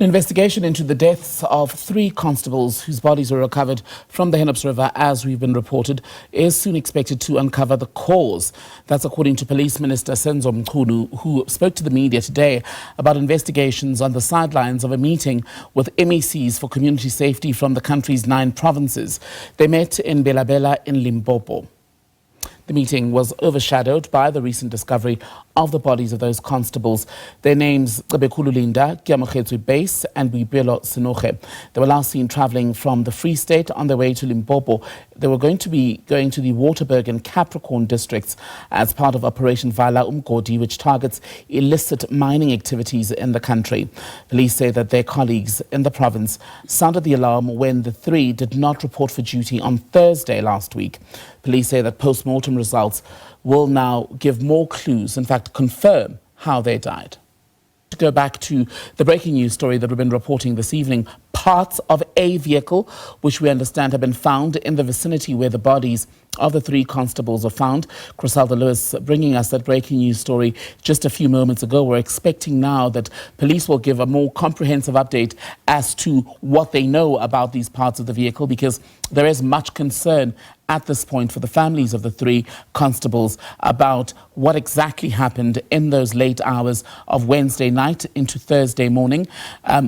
An investigation into the deaths of 3 constables whose bodies were recovered from the Hennops River, as we've been reported, is soon expected to uncover the cause. That's according to Police Minister Senzo Mchunu, who spoke to the media today about investigations on the sidelines of a meeting with MECs for Community Safety from the country's 9 provinces. They met in Bela-Bela in Limpopo. The meeting was overshadowed by the recent discovery of the bodies of those constables. Their names, Bela-Bela, Base and Bela-Bela. They were last seen travelling from the Free State on their way to Limpopo. They were going to be going to the Waterberg and Capricorn districts as part of Operation Vala Umgodi, which targets illicit mining activities in the country. Police say that their colleagues in the province sounded the alarm when the 3 did not report for duty on Thursday last week. Police say that post-mortem results will now give more clues, in fact, confirm how they died. To go back to the breaking news story that we've been reporting this evening, parts of a vehicle, which we understand have been found in the vicinity where the bodies of the 3 constables are found. Constable Lewis bringing us that breaking news story just a few moments ago. We're expecting now that police will give a more comprehensive update as to what they know about these parts of the vehicle, because there is much concern at this point for the families of the 3 constables about what exactly happened in those late hours of Wednesday night into Thursday morning.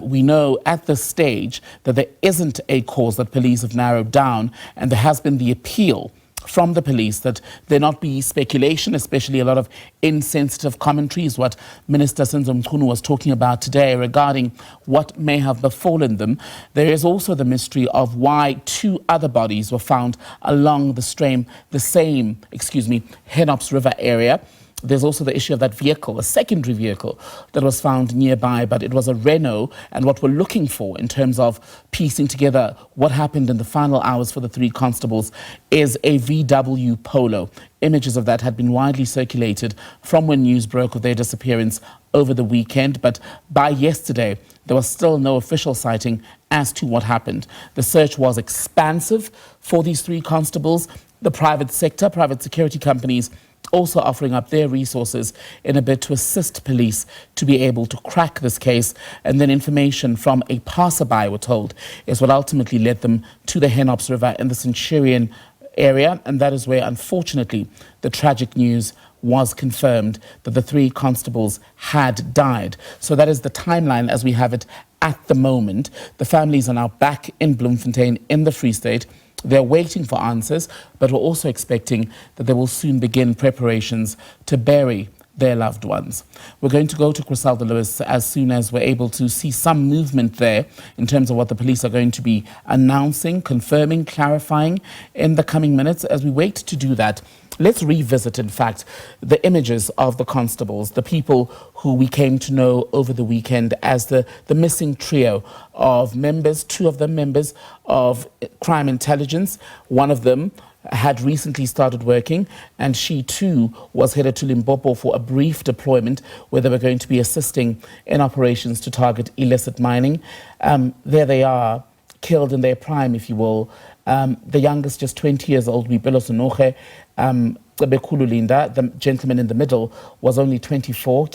We know at this stage that there isn't a cause that police have narrowed down, and there has been the appeal from the police that there not be speculation, especially a lot of insensitive commentaries, what Minister Senzo Mchunu was talking about today regarding what may have befallen them. There is also the mystery of why 2 other bodies were found along the same Hennops River area. There's also the issue of that vehicle, a secondary vehicle that was found nearby, but it was a Renault. And what we're looking for in terms of piecing together what happened in the final hours for the 3 constables is a VW Polo. Images of that had been widely circulated from when news broke of their disappearance over the weekend. But by yesterday, there was still no official sighting as to what happened. The search was expansive for these 3 constables. The private sector, private security companies, also offering up their resources in a bid to assist police to be able to crack this case. And then information from a passerby, we're told, is what ultimately led them to the Hennops River in the Centurion area. And that is where, unfortunately, the tragic news was confirmed that the 3 constables had died. So that is the timeline as we have it at the moment. The families are now back in Bloemfontein in the Free State. They're waiting for answers, but we're also expecting that they will soon begin preparations to bury their loved ones. We're going to go to Constable Lewis as soon as we're able to see some movement there in terms of what the police are going to be announcing, confirming, clarifying in the coming minutes. As we wait to do that, let's revisit, in fact, the images of the constables, the people who we came to know over the weekend as the missing trio of members, 2 of them members of crime intelligence. One of them had recently started working, and she too was headed to Limpopo for a brief deployment where they were going to be assisting in operations to target illicit mining. There they are, killed in their prime, if you will. The youngest, just 20 years old, Bela-Bela. The gentleman in the middle was only 24.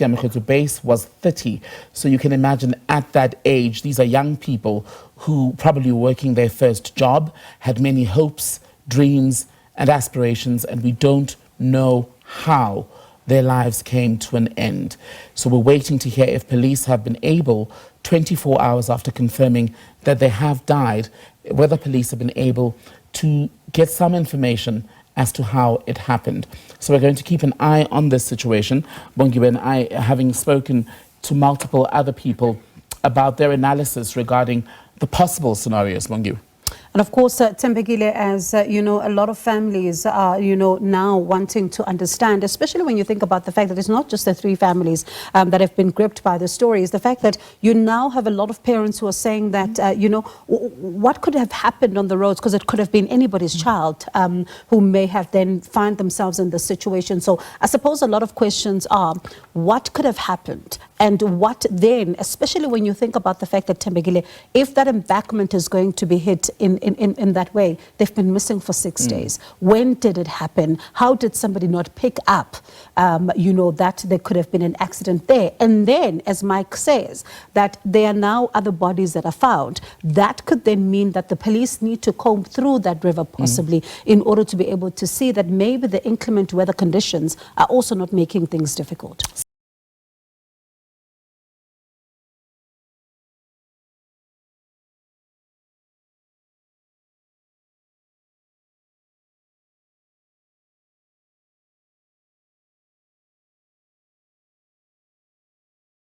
Base was 30. So you can imagine at that age, these are young people who probably were working their first job, had many hopes, dreams and aspirations, and we don't know how their lives came to an end. So we're waiting to hear if police have been able, 24 hours after confirming that they have died, whether police have been able to get some information as to how it happened. So we're going to keep an eye on this situation. Bongiwe and I, having spoken to multiple other people about their analysis regarding the possible scenarios, Bongiwe. And of course, Tembekile, as you know, a lot of families are, now wanting to understand, especially when you think about the fact that it's not just the 3 families that have been gripped by the story, is the fact that you now have a lot of parents who are saying that, what could have happened on the roads, because it could have been anybody's child who may have then find themselves in this situation. So I suppose a lot of questions are, what could have happened? And what then, especially when you think about the fact that Tembekile, if that embankment is going to be hit in in that way. They've been missing for 6 days. When did it happen? How did somebody not pick up, that there could have been an accident there? And then, as Mike says, that there are now other bodies that are found. That could then mean that the police need to comb through that river possibly in order to be able to see that maybe the inclement weather conditions are also not making things difficult.